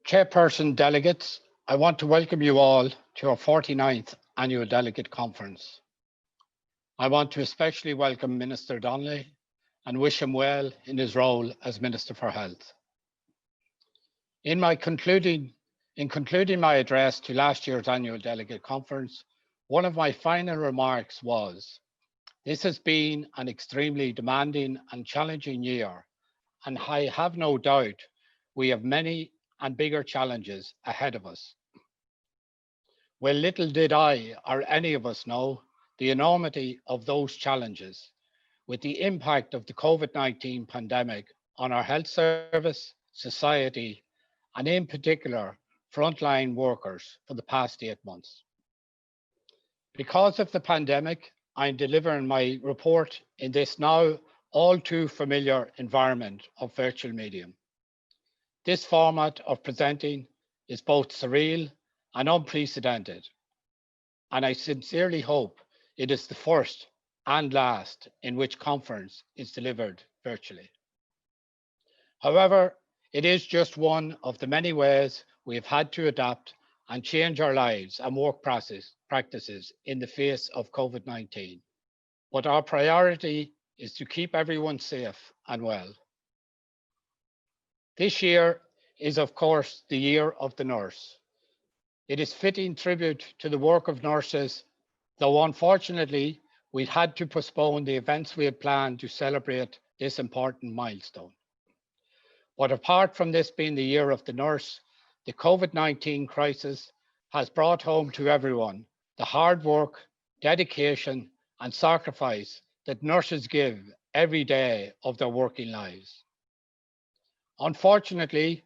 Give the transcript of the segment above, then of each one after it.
Chairperson delegates, I want to welcome you all to our 49th Annual Delegate Conference. I want to especially welcome Minister Donnelly and wish him well in his role as Minister for Health. In concluding my address to last year's Annual Delegate Conference, one of my final remarks was, this has been an extremely demanding and challenging year, and I have no doubt we have many and bigger challenges ahead of us. Well, little did I or any of us know the enormity of those challenges with the impact of the COVID-19 pandemic on our health service, society, and in particular, frontline workers for the past 8 months. Because of the pandemic, I'm delivering my report in this now all too familiar environment of virtual medium. This format of presenting is both surreal and unprecedented, and I sincerely hope it is the first and last in which conference is delivered virtually. However, it is just one of the many ways we have had to adapt and change our lives and work practices in the face of COVID-19. But our priority is to keep everyone safe and well. This year is, of course, the year of the nurse. It is fitting tribute to the work of nurses, though unfortunately, we had to postpone the events we had planned to celebrate this important milestone. But apart from this being the year of the nurse, the COVID-19 crisis has brought home to everyone the hard work, dedication, and sacrifice that nurses give every day of their working lives. Unfortunately,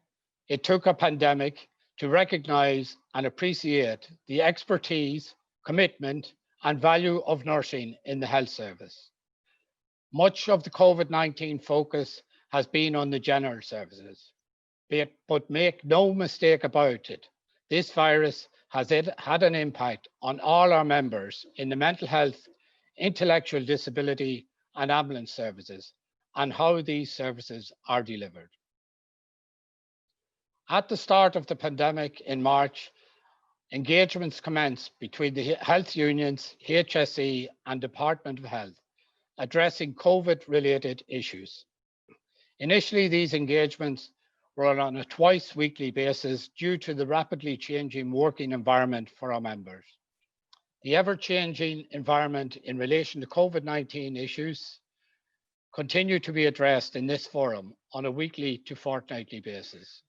it took a pandemic to recognize and appreciate the expertise, commitment, and value of nursing in the health service. Much of the COVID-19 focus has been on the general services, but make no mistake about it, this virus has had an impact on all our members in the mental health, intellectual disability, and ambulance services, and how these services are delivered. At the start of the pandemic in March, engagements commenced between the health unions, HSE, and Department of Health, addressing COVID-related issues. Initially, these engagements were on a twice-weekly basis due to the rapidly changing working environment for our members. The ever-changing environment in relation to COVID-19 issues continue to be addressed in this forum on a weekly to fortnightly basis.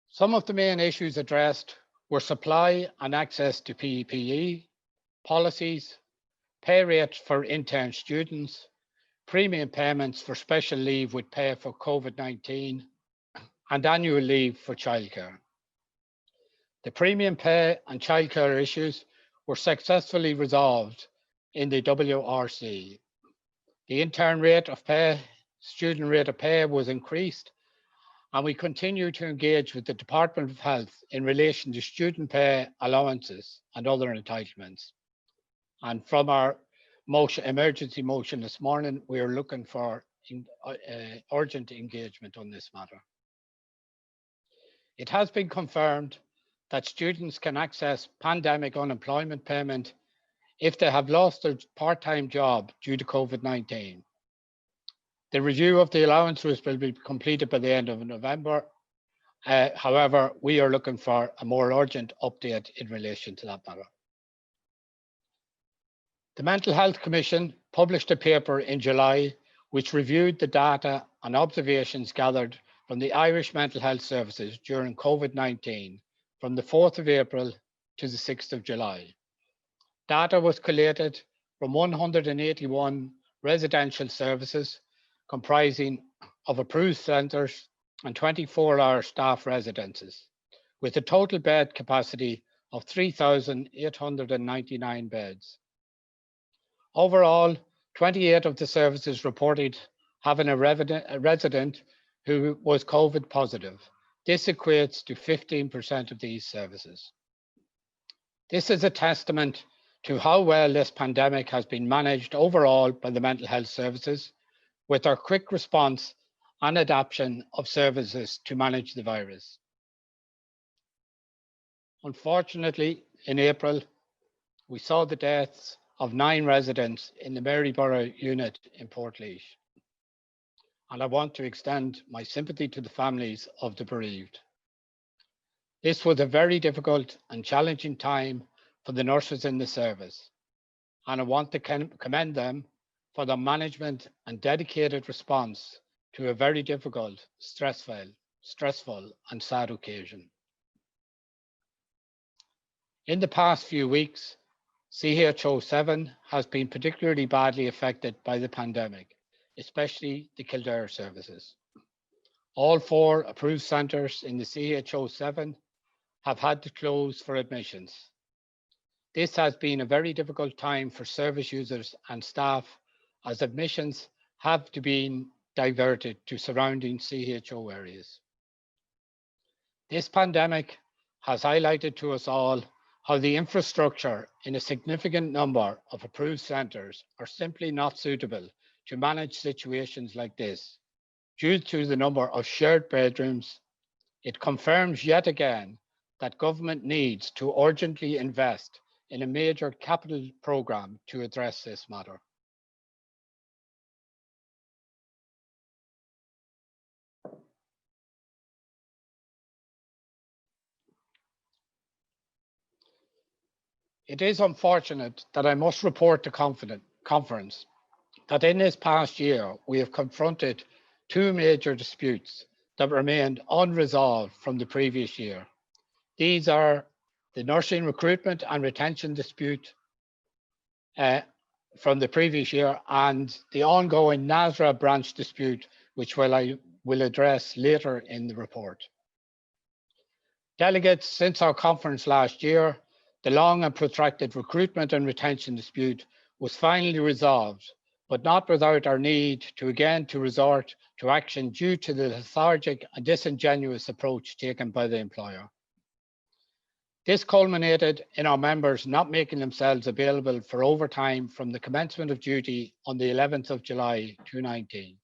Some of the main issues addressed were supply and access to PPE, policies, pay rates for intern students, premium payments for special leave with pay for COVID-19, and annual leave for childcare. The premium pay and childcare issues were successfully resolved in the WRC. The intern rate of pay, student rate of pay was increased, and we continue to engage with the Department of Health in relation to student pay allowances and other entitlements. And from our emergency motion this morning, we are looking for urgent engagement on this matter. It has been confirmed that students can access pandemic unemployment payment if they have lost their part-time job due to COVID-19. The review of the allowances will be completed by the end of November. However, we are looking for a more urgent update in relation to that matter. The Mental Health Commission published a paper in July which reviewed the data and observations gathered from the Irish mental health services during COVID-19 from the 4th of April to the 6th of July. Data was collated from 181 residential services comprising of approved centres and 24-hour staff residences, with a total bed capacity of 3,899 beds. Overall, 28 of the services reported having a resident who was COVID positive. This equates to 15% of these services. This is a testament to how well this pandemic has been managed overall by the mental health services, with our quick response and adoption of services to manage the virus. Unfortunately, in April, we saw the deaths of 9 residents in the Maryborough unit in Portlaoise, and I want to extend my sympathy to the families of the bereaved. This was a very difficult and challenging time for the nurses in the service, and I want to commend them for their management and dedicated response to a very difficult, stressful and sad occasion. In the past few weeks, CHO7 has been particularly badly affected by the pandemic, especially the Kildare services. All 4 approved centres in the CHO7 have had to close for admissions. This has been a very difficult time for service users and staff, as admissions have to be diverted to surrounding CHO areas. This pandemic has highlighted to us all how the infrastructure in a significant number of approved centres are simply not suitable to manage situations like this. Due to the number of shared bedrooms, it confirms yet again that government needs to urgently invest in a major capital programme to address this matter. It is unfortunate that I must report to conference that in this past year we have confronted 2 major disputes that remained unresolved from the previous year. These are the nursing recruitment and retention dispute from the previous year and the ongoing NASRA branch dispute, which I will address later in the report. Delegates, since our conference last year, the long and protracted recruitment and retention dispute was finally resolved, but not without our need to resort to action due to the lethargic and disingenuous approach taken by the employer. This culminated in our members not making themselves available for overtime from the commencement of duty on the 11th of July 2019.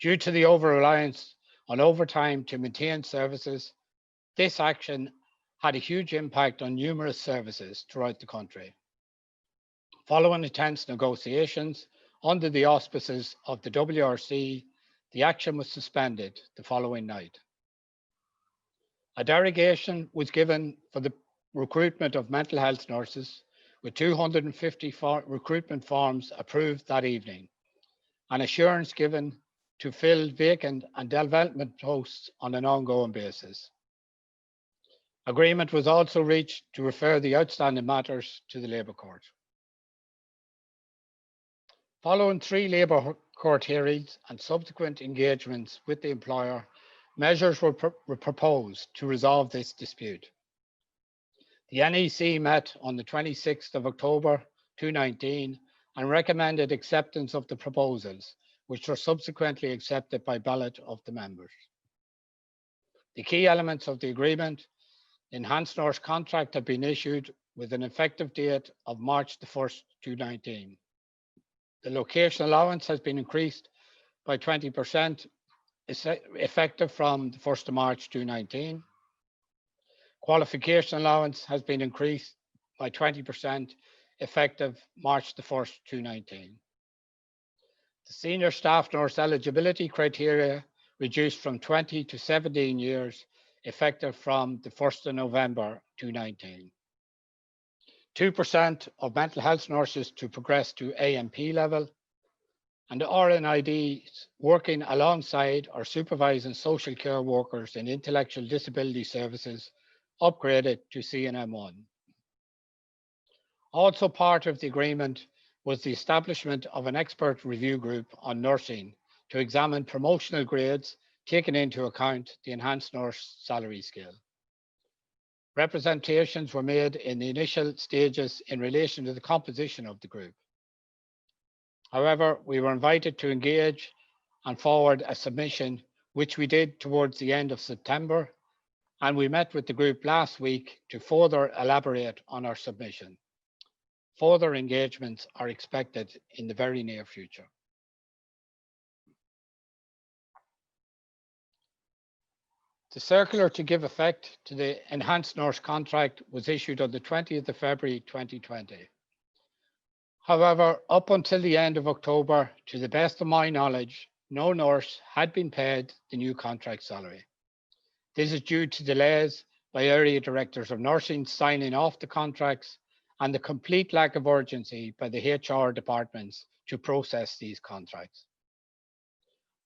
Due to the over-reliance on overtime to maintain services, this action had a huge impact on numerous services throughout the country. Following intense negotiations under the auspices of the WRC, the action was suspended the following night. A derogation was given for the recruitment of mental health nurses, with 250 recruitment forms approved that evening, and assurance given to fill vacant and development posts on an ongoing basis. Agreement was also reached to refer the outstanding matters to the Labour Court. Following 3 Labour Court hearings and subsequent engagements with the employer, measures were proposed to resolve this dispute. The NEC met on the 26th of October 2019 and recommended acceptance of the proposals, which were subsequently accepted by ballot of the members. The key elements of the agreement: enhanced nurse contract have been issued with an effective date of March the 1st, 2019. The location allowance has been increased by 20%, effective from the 1st of March 2019. Qualification allowance has been increased by 20%, effective March the 1st, 2019. The senior staff nurse eligibility criteria reduced from 20 to 17 years, effective from the 1st of November 2019. 2% of mental health nurses to progress to AMP level, and RNIDs working alongside or supervising social care workers in intellectual disability services upgraded to CNM1. Also part of the agreement was the establishment of an expert review group on nursing to examine promotional grades, taking into account the enhanced nurse salary scale. Representations were made in the initial stages in relation to the composition of the group. However, we were invited to engage and forward a submission, which we did towards the end of September, and we met with the group last week to further elaborate on our submission. Further engagements are expected in the very near future. The circular to give effect to the enhanced nurse contract was issued on the 20th of February 2020. However, up until the end of October, to the best of my knowledge, no nurse had been paid the new contract salary. This is due to delays by area directors of nursing signing off the contracts and the complete lack of urgency by the HR departments to process these contracts.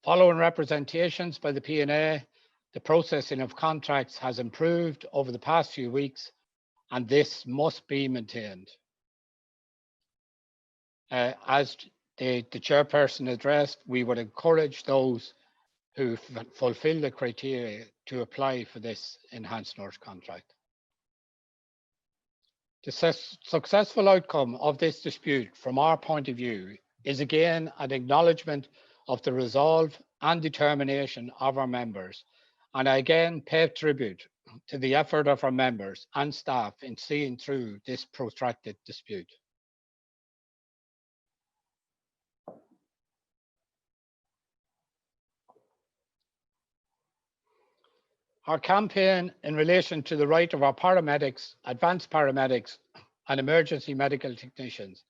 Following representations by the PNA, the processing of contracts has improved over the past few weeks, and this must be maintained. As the chairperson addressed, we would encourage those who fulfill the criteria to apply for this enhanced nurse contract. The successful outcome of this dispute, from our point of view, is again an acknowledgement of the resolve and determination of our members, and I again pay tribute to the effort of our members and staff in seeing through this protracted dispute. Our campaign in relation to the right of our paramedics, advanced paramedics, and emergency medical technicians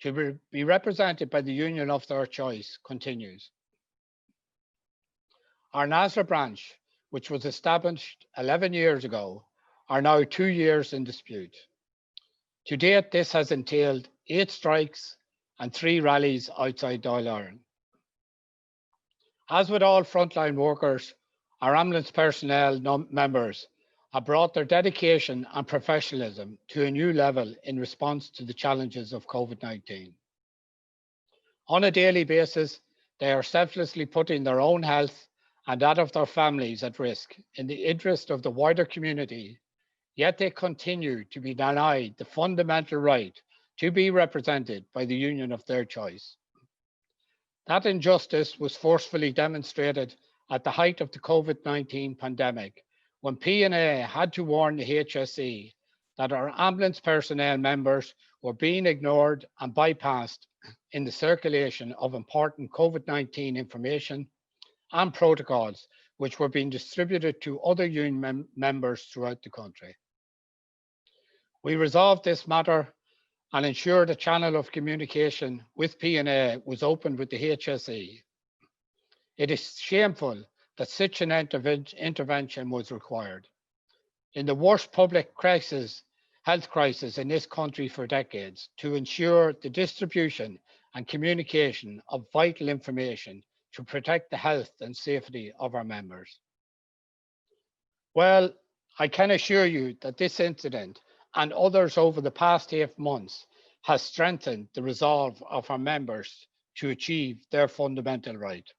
to be represented by the union of their choice continues. Our NASRA branch, which was established 11 years ago, are now 2 years in dispute. To date, this has entailed 8 strikes and 3 rallies outside Dáil Éireann. As with all frontline workers, our ambulance personnel members have brought their dedication and professionalism to a new level in response to the challenges of COVID-19. On a daily basis, they are selflessly putting their own health and that of their families at risk in the interest of the wider community, yet they continue to be denied the fundamental right to be represented by the union of their choice. That injustice was forcefully demonstrated at the height of the COVID-19 pandemic, when PNA had to warn the HSE that our ambulance personnel members were being ignored and bypassed in the circulation of important COVID-19 information and protocols, which were being distributed to other union members throughout the country. We resolved this matter and ensured a channel of communication with PNA was opened with the HSE. It is shameful that such an intervention was required. In the worst public health crisis in this country for decades, to ensure the distribution and communication of vital information to protect the health and safety of our members. Well, I can assure you that this incident and others over the past 8 months has strengthened the resolve of our members to achieve their fundamental right.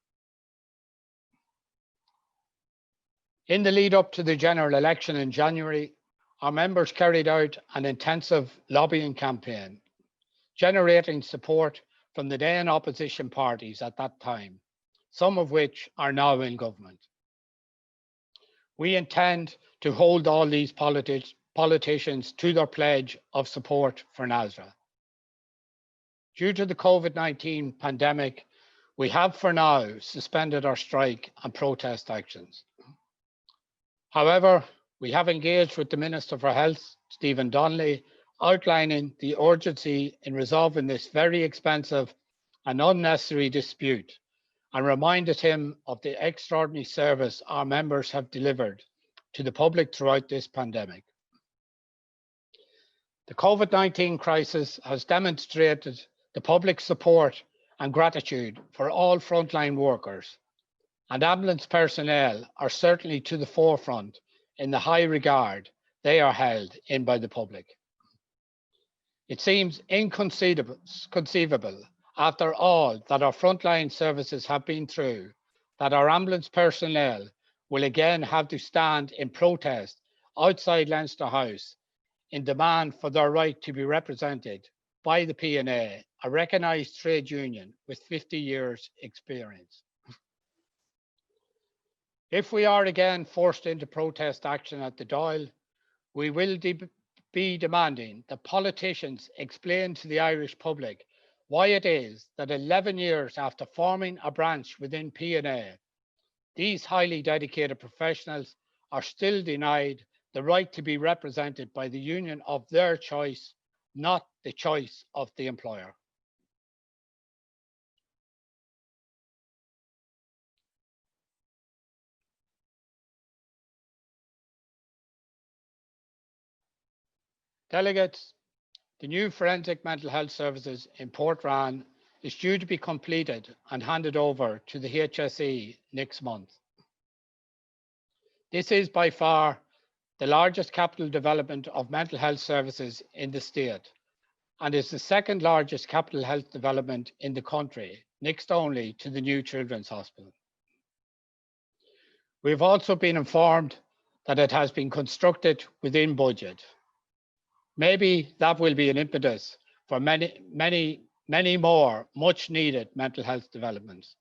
In the lead up to the general election in January, our members carried out an intensive lobbying campaign, generating support from the then opposition parties at that time, some of which are now in government. We intend to hold all these politicians to their pledge of support for NASRA. Due to the COVID-19 pandemic, we have for now suspended our strike and protest actions. However, we have engaged with the Minister for Health, Stephen Donnelly, outlining the urgency in resolving this very expensive and unnecessary dispute, and reminded him of the extraordinary service our members have delivered to the public throughout this pandemic. The COVID-19 crisis has demonstrated the public support and gratitude for all frontline workers, and ambulance personnel are certainly to the forefront in the high regard they are held in by the public. It seems inconceivable after all that our frontline services have been through, that our ambulance personnel will again have to stand in protest outside Leinster House in demand for their right to be represented by the PNA, a recognised trade union with 50 years experience. If we are again forced into protest action at the Dáil, we will be demanding that politicians explain to the Irish public why it is that 11 years after forming a branch within PNA, these highly dedicated professionals are still denied the right to be represented by the union of their choice, not the choice of the employer. Delegates, the new forensic mental health services in Portrane is due to be completed and handed over to the HSE next month. This is by far the largest capital development of mental health services in the state and is the second largest capital health development in the country, next only to the new Children's Hospital. We have also been informed that it has been constructed within budget. Maybe that will be an impetus for many more much needed mental health developments.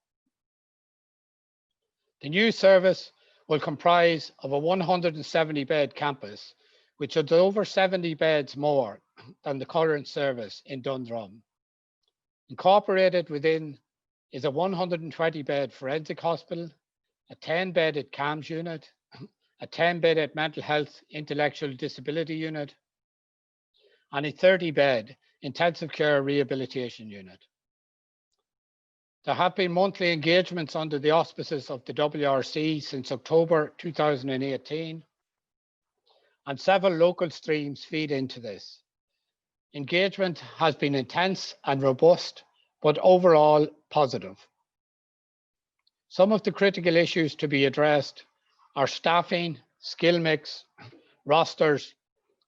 The new service will comprise of a 170 bed campus, which is over 70 beds more than the current service in Dundrum. Incorporated within is a 120 bed forensic hospital, a 10 bedded CAMS unit, a 10 bedded mental health intellectual disability unit, and a 30 bed intensive care rehabilitation unit. There have been monthly engagements under the auspices of the WRC since October 2018, and several local streams feed into this. Engagement has been intense and robust, but overall positive. Some of the critical issues to be addressed are staffing, skill mix, rosters,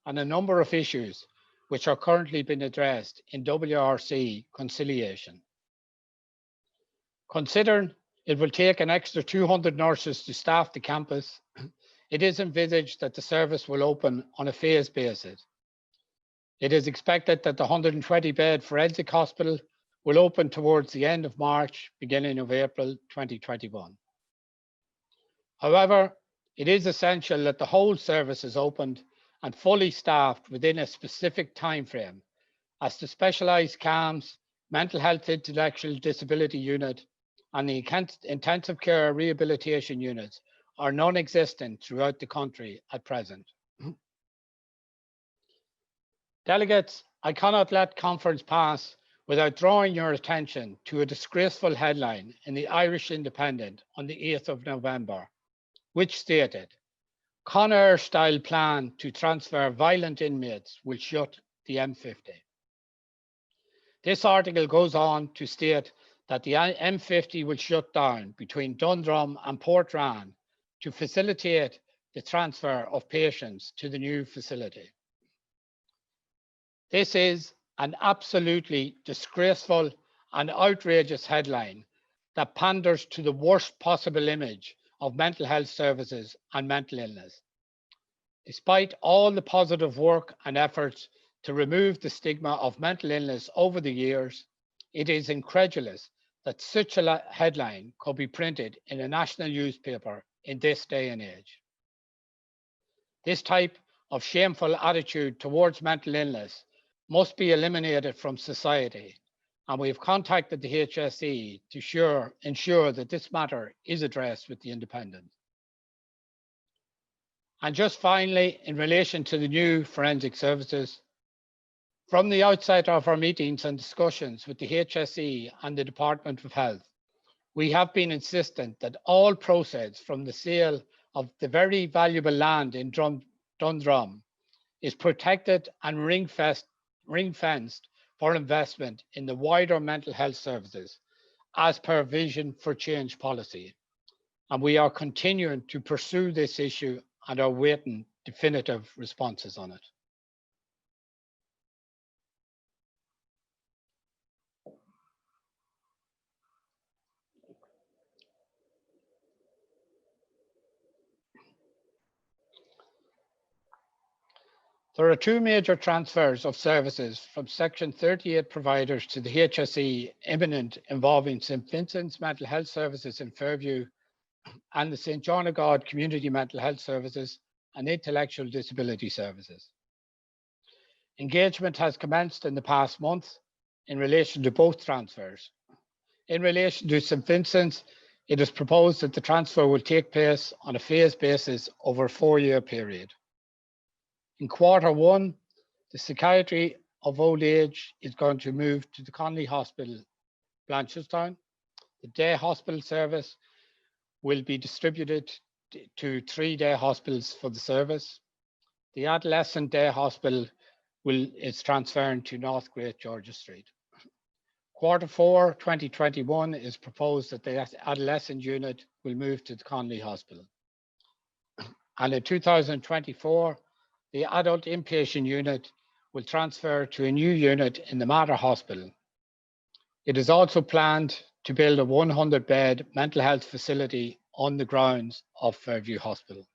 and a number of issues which are currently being addressed in WRC conciliation. Considering it will take an extra 200 nurses to staff the campus, it is envisaged that the service will open on a phased basis. It is expected that the 120 bed forensic hospital will open towards the end of March, beginning of April 2021. However, it is essential that the whole service is opened and fully staffed within a specific time frame, as the specialised CAMS, mental health intellectual disability unit, and the intensive care rehabilitation units are non-existent throughout the country at present. Delegates, I cannot let conference pass without drawing your attention to a disgraceful headline in the Irish Independent on the 8th of November, which stated, "Conair style plan to transfer violent inmates will shut the M50. This article goes on to state that the M50 will shut down between Dundrum and Portrane to facilitate the transfer of patients to the new facility. This is an absolutely disgraceful and outrageous headline that panders to the worst possible image of mental health services and mental illness. Despite all the positive work and efforts to remove the stigma of mental illness over the years, it is incredulous that such a headline could be printed in a national newspaper in this day and age. This type of shameful attitude towards mental illness must be eliminated from society, and we have contacted the HSE to ensure that this matter is addressed with the Independent. And just finally, in relation to the new forensic services, from the outset of our meetings and discussions with the HSE and the Department of Health, we have been insistent that all proceeds from the sale of the very valuable land in Dundrum is protected and ring-fenced for investment in the wider mental health services as per Vision for Change policy. And we are continuing to pursue this issue and are waiting definitive responses on it. There are two major transfers of services from Section 38 providers to the HSE imminent, involving St Vincent's Mental Health Services in Fairview and the St John of God Community Mental Health Services and Intellectual Disability Services. Engagement has commenced in the past month in relation to both transfers. In relation to St Vincent's, It is proposed that the transfer will take place on a phased basis over a 4-year period. In Q1, the Psychiatry of Old Age is going to move to the Connolly Hospital, Blanchardstown. The day hospital service will be distributed to 3-day hospitals for the service. The adolescent day hospital is transferring to North Great Georgia Street. Q4 2021 is proposed that the adolescent unit will move to the Connolly Hospital. And in 2024, the adult inpatient unit will transfer to a new unit in the Mater Hospital. It is also planned to build a 100-bed mental health facility on the grounds of Fairview Hospital.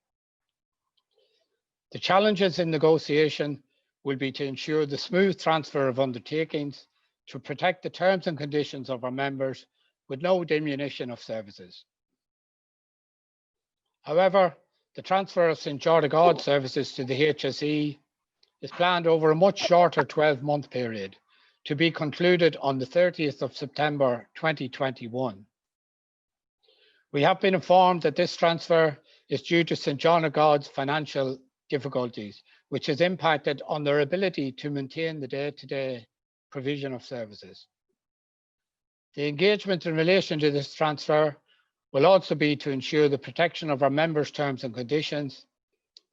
The challenges in negotiation will be to ensure the smooth transfer of undertakings to protect the terms and conditions of our members with no diminution of services. However, the transfer of St. John of God services to the HSE is planned over a much shorter 12-month period to be concluded on the 30th of September 2021. We have been informed that this transfer is due to St. John of God's financial difficulties, which has impacted on their ability to maintain the day-to-day provision of services. The engagement in relation to this transfer will also be to ensure the protection of our members' terms and conditions.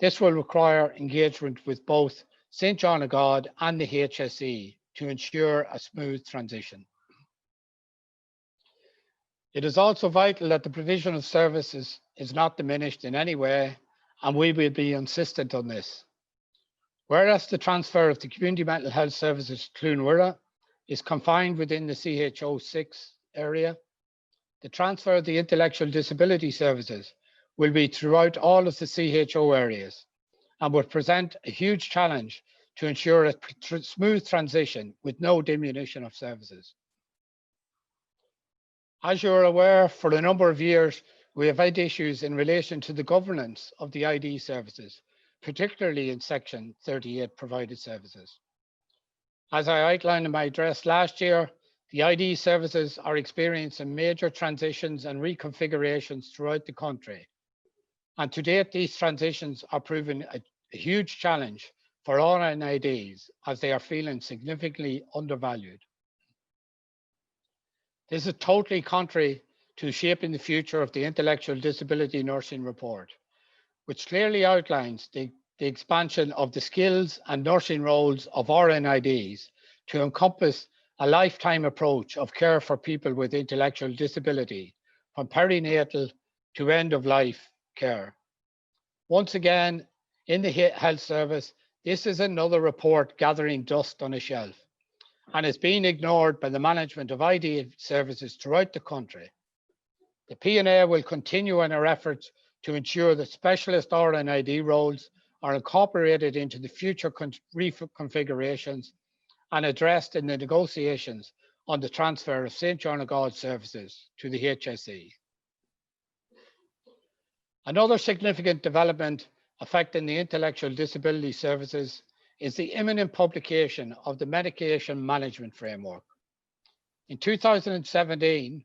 This will require engagement with both St. John of God and the HSE to ensure a smooth transition. It is also vital that the provision of services is not diminished in any way, and we will be insistent on this. Whereas the transfer of the community mental health services to Clonwira is confined within the CHO6 area, the transfer of the intellectual disability services will be throughout all of the CHO areas and would present a huge challenge to ensure a smooth transition with no diminution of services. As you are aware, for a number of years, we have had issues in relation to the governance of the ID services, particularly in Section 38 provided services. As I outlined in my address last year, the ID services are experiencing major transitions and reconfigurations throughout the country. And to date, these transitions are proving a huge challenge for all NIDs as they are feeling significantly undervalued. This is totally contrary to shaping the future of the Intellectual Disability Nursing Report, which clearly outlines the expansion of the skills and nursing roles of RNIDs to encompass a lifetime approach of care for people with intellectual disability, from perinatal to end-of-life care. Once again, in the health service, this is another report gathering dust on a shelf and is being ignored by the management of ID services throughout the country. The PNA will continue in our efforts to ensure that specialist RNID roles are incorporated into the future reconfigurations and addressed in the negotiations on the transfer of St. John of God services to the HSE. Another significant development affecting the intellectual disability services is the imminent publication of the Medication Management Framework. In 2017,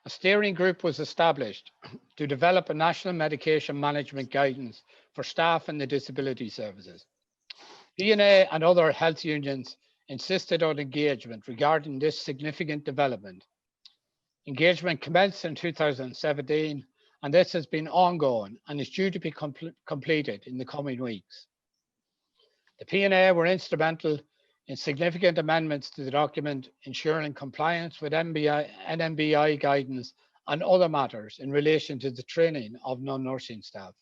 a steering group was established to develop a national medication management guidance for staff in the disability services. PNA and other health unions insisted on engagement regarding this significant development. Engagement commenced in 2017, and this has been ongoing and is due to be completed in the coming weeks. The PNA were instrumental in significant amendments to the document, ensuring compliance with NMBI guidance and other matters in relation to the training of non-nursing staff.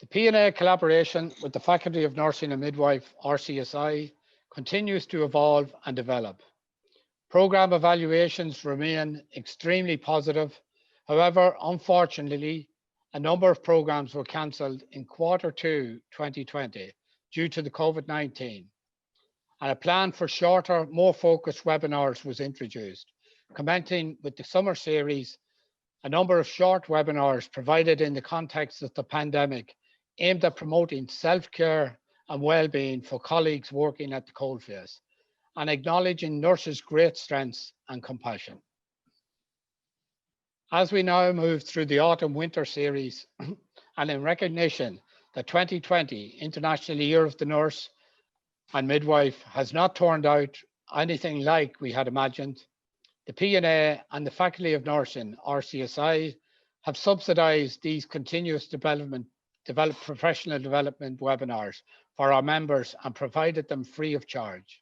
The PNA collaboration with the Faculty of Nursing and Midwife, RCSI, continues to evolve and develop. Programme evaluations remain extremely positive. However, unfortunately, a number of programmes were cancelled in Q2 2020 due to the COVID-19, and a plan for shorter, more focused webinars was introduced. Commencing with the summer series, a number of short webinars provided in the context of the pandemic aimed at promoting self-care and well-being for colleagues working at the coalface, and acknowledging nurses' great strengths and compassion. As we now move through the autumn-winter series, and in recognition that 2020 International Year of the Nurse and Midwife has not turned out anything like we had imagined, the PNA and the Faculty of Nursing, RCSI, have subsidised these continuous professional development webinars for our members and provided them free of charge.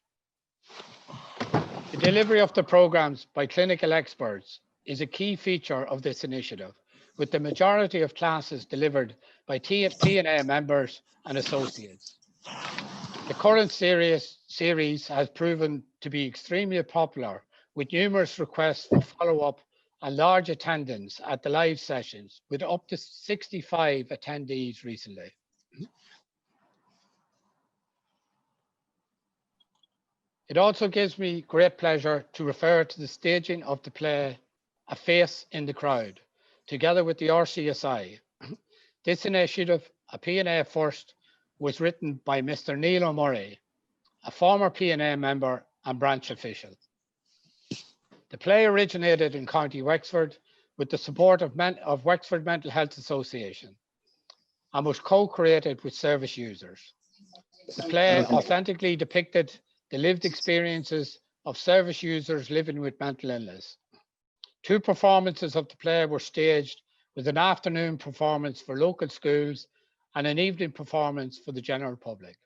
The delivery of the programmes by clinical experts is a key feature of this initiative, with the majority of classes delivered by PNA members and associates. The current series has proven to be extremely popular, with numerous requests for follow-up and large attendance at the live sessions, with up to 65 attendees recently. It also gives me great pleasure to refer to the staging of the play A Face in the Crowd, together with the RCSI. This initiative, a PNA first, was written by Mr. Neil O'Murray, a former PNA member and branch official. The play originated in County Wexford with the support of Wexford Mental Health Association and was co-created with service users. The play authentically depicted the lived experiences of service users living with mental illness. Two performances of the play were staged, with an afternoon performance for local schools and an evening performance for the general public.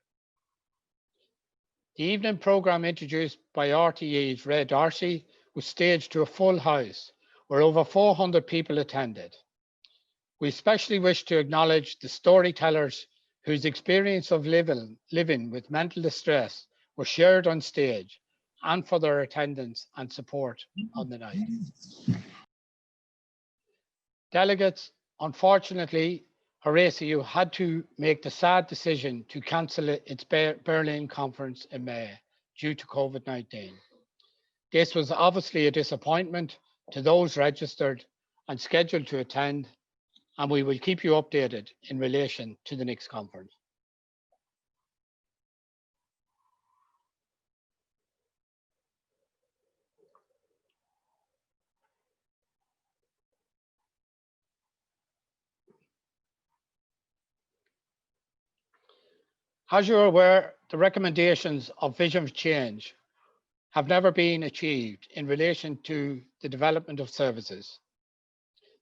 The evening programme, introduced by RTE's Ray Darcy, was staged to a full house where over 400 people attended. We especially wish to acknowledge the storytellers whose experience of living with mental distress were shared on stage, and for their attendance and support on the night. Delegates, unfortunately, Horatio had to make the sad decision to cancel its Berlin conference in May due to COVID-19. This was obviously a disappointment to those registered and scheduled to attend, and we will keep you updated in relation to the next conference. As you're aware, the recommendations of Vision for Change have never been achieved in relation to the development of services.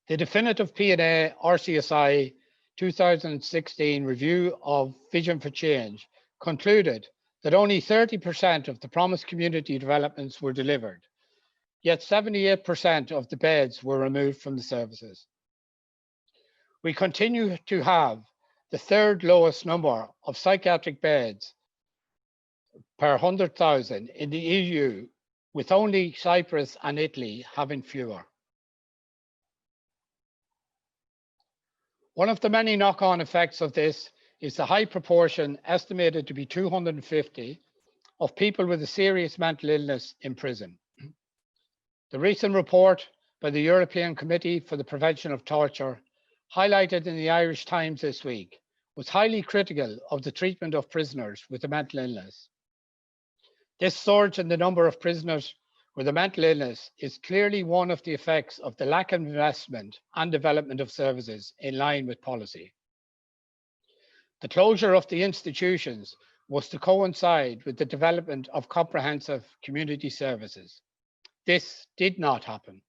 The definitive PNA RCSI 2016 review of Vision for Change concluded that only 30% of the promised community developments were delivered, yet 78% of the beds were removed from the services. We continue to have the third lowest number of psychiatric beds per 100,000 in the EU, with only Cyprus and Italy having fewer. One of the many knock-on effects of this is the high proportion, estimated to be 250, of people with a serious mental illness in prison. The recent report by the European Committee for the Prevention of Torture, highlighted in the Irish Times this week, was highly critical of the treatment of prisoners with a mental illness. This surge in the number of prisoners with a mental illness is clearly one of the effects of the lack of investment and development of services in line with policy. The closure of the institutions was to coincide with the development of comprehensive community services. This did not happen,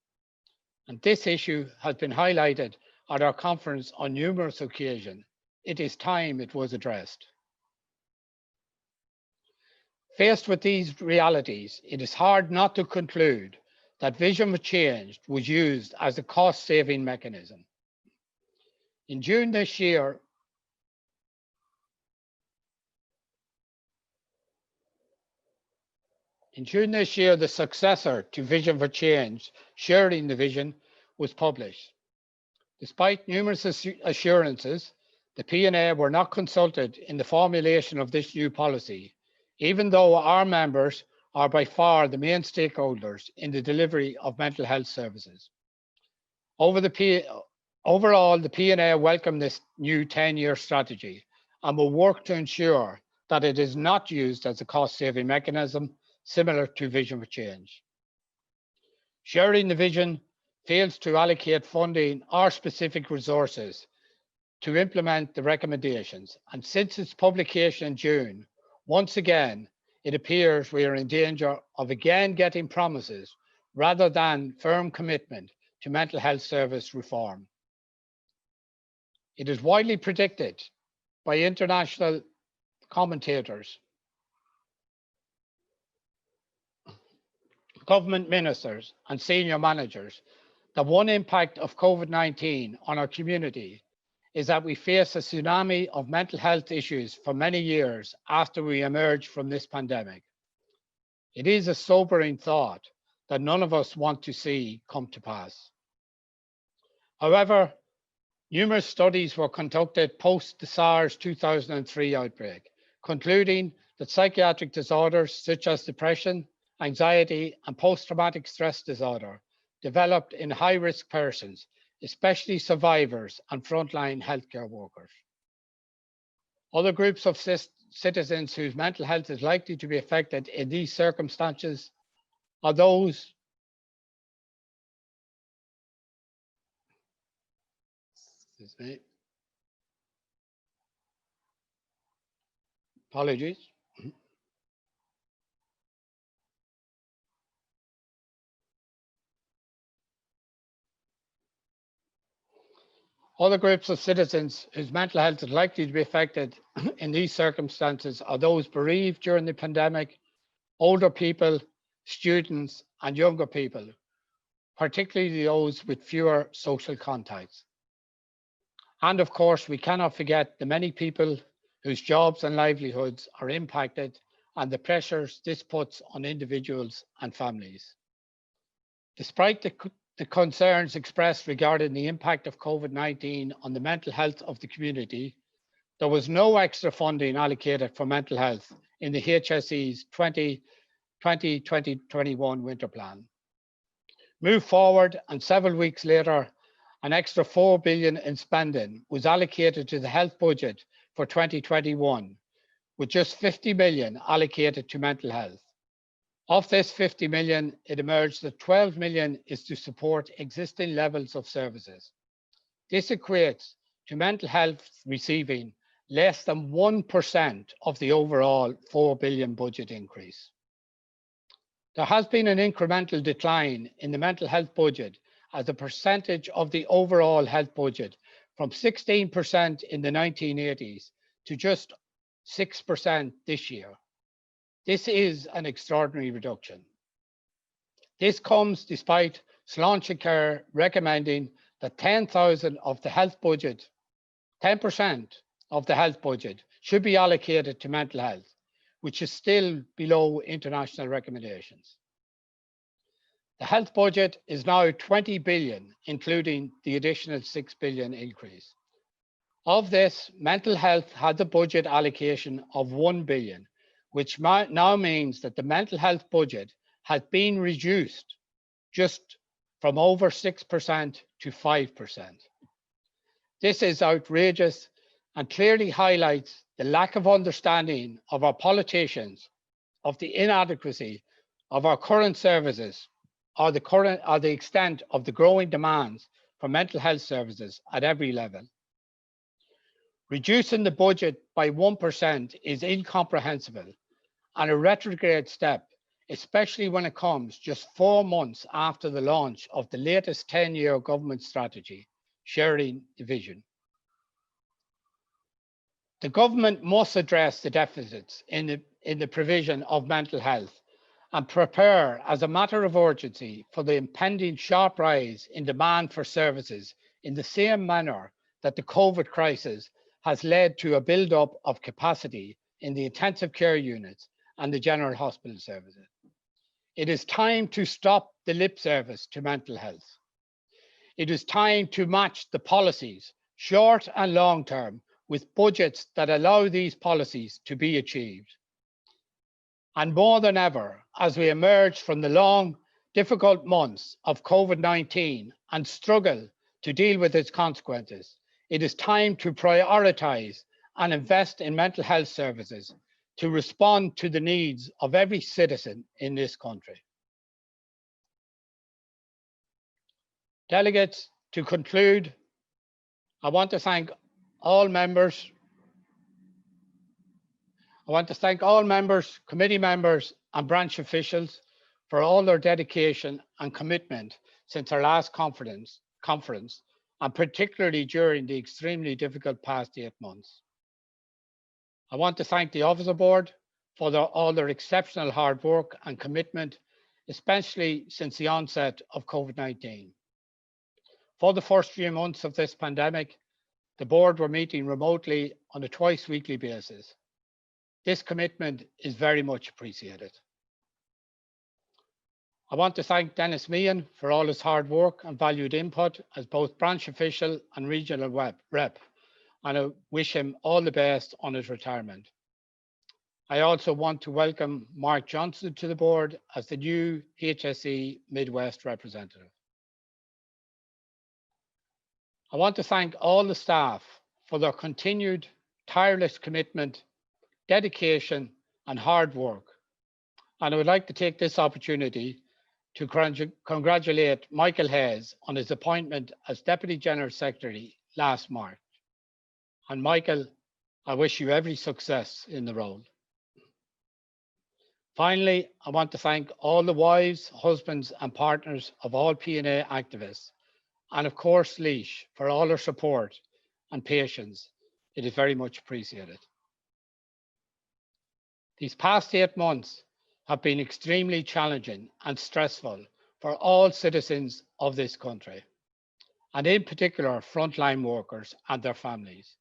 and this issue has been highlighted at our conference on numerous occasions. It is time it was addressed. Faced with these realities, it is hard not to conclude that Vision for Change was used as a cost-saving mechanism. In June this year, the successor to Vision for Change, Sharing the Vision, was published. Despite numerous assurances, the PNA were not consulted in the formulation of this new policy, even though our members are by far the main stakeholders in the delivery of mental health services. Overall, the PNA welcome this new 10-year strategy and will work to ensure that it is not used as a cost-saving mechanism similar to Vision for Change. Sharing the Vision fails to allocate funding or specific resources to implement the recommendations, and since its publication in June, once again, it appears we are in danger of again getting promises rather than firm commitment to mental health service reform. It is widely predicted by international commentators, government ministers, and senior managers that one impact of COVID-19 on our community is that we face a tsunami of mental health issues for many years after we emerge from this pandemic. It is a sobering thought that none of us want to see come to pass. However, numerous studies were conducted post the SARS 2003 outbreak, concluding that psychiatric disorders such as depression, anxiety, and post-traumatic stress disorder developed in high-risk persons, especially survivors and frontline healthcare workers. Other groups of citizens whose mental health is likely to be affected in these circumstances are those apologies. Other groups of citizens whose mental health is likely to be affected in these circumstances are those bereaved during the pandemic, older people, students, and younger people, particularly those with fewer social contacts. And of course, we cannot forget the many people whose jobs and livelihoods are impacted and the pressures this puts on individuals and families. Despite the concerns expressed regarding the impact of COVID-19 on the mental health of the community, there was no extra funding allocated for mental health in the HSE's 2020-2021 winter plan. Move forward, and several weeks later, an extra $4 billion in spending was allocated to the health budget for 2021, with just $50 million allocated to mental health. Of this $50 million, it emerged that $12 million is to support existing levels of services. This equates to mental health receiving less than 1% of the overall $4 billion budget increase. There has been an incremental decline in the mental health budget as a percentage of the overall health budget from 16% in the 1980s to just 6% this year. This is an extraordinary reduction. This comes despite Sláintecare recommending that 10% of the health budget should be allocated to mental health, which is still below international recommendations. The health budget is now $20 billion, including the additional $6 billion increase. Of this, mental health had a budget allocation of $1 billion, which now means that the mental health budget has been reduced just from over 6% to 5%. This is outrageous and clearly highlights the lack of understanding of our politicians of the inadequacy of our current services or the extent of the growing demands for mental health services at every level. Reducing the budget by 1% is incomprehensible and a retrograde step, especially when it comes just 4 months after the launch of the latest 10-year government strategy, Sharing the Vision. The government must address the deficits in the provision of mental health and prepare as a matter of urgency for the impending sharp rise in demand for services in the same manner that the COVID crisis has led to a build-up of capacity in the intensive care units and the general hospital services. It is time to stop the lip service to mental health. It is time to match the policies, short and long term, with budgets that allow these policies to be achieved. And more than ever, as we emerge from the long, difficult months of COVID-19 and struggle to deal with its consequences, it is time to prioritize and invest in mental health services to respond to the needs of every citizen in this country. Delegates, to conclude, I want to thank all members, committee members, and branch officials for all their dedication and commitment since our last conference, and particularly during the extremely difficult past 8 months. I want to thank the Officer Board for all their exceptional hard work and commitment, especially since the onset of COVID-19. For the first few months of this pandemic, the board were meeting remotely on a twice-weekly basis. This commitment is very much appreciated. I want to thank Dennis Meehan for all his hard work and valued input as both branch official and regional rep, and I wish him all the best on his retirement. I also want to welcome Mark Johnson to the board as the new HSE Midwest representative. I want to thank all the staff for their continued tireless commitment, dedication, and hard work. And I would like to take this opportunity to congratulate Michael Hayes on his appointment as Deputy General Secretary last March. And Michael, I wish you every success in the role. Finally, I want to thank all the wives, husbands, and partners of all PNA activists, and of course, Laois, for all their support and patience. It is very much appreciated. These past 8 months have been extremely challenging and stressful for all citizens of this country, and in particular, frontline workers and their families.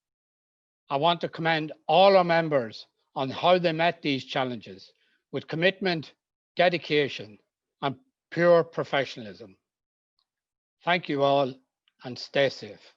I want to commend all our members on how they met these challenges with commitment, dedication, and pure professionalism. Thank you all, and stay safe.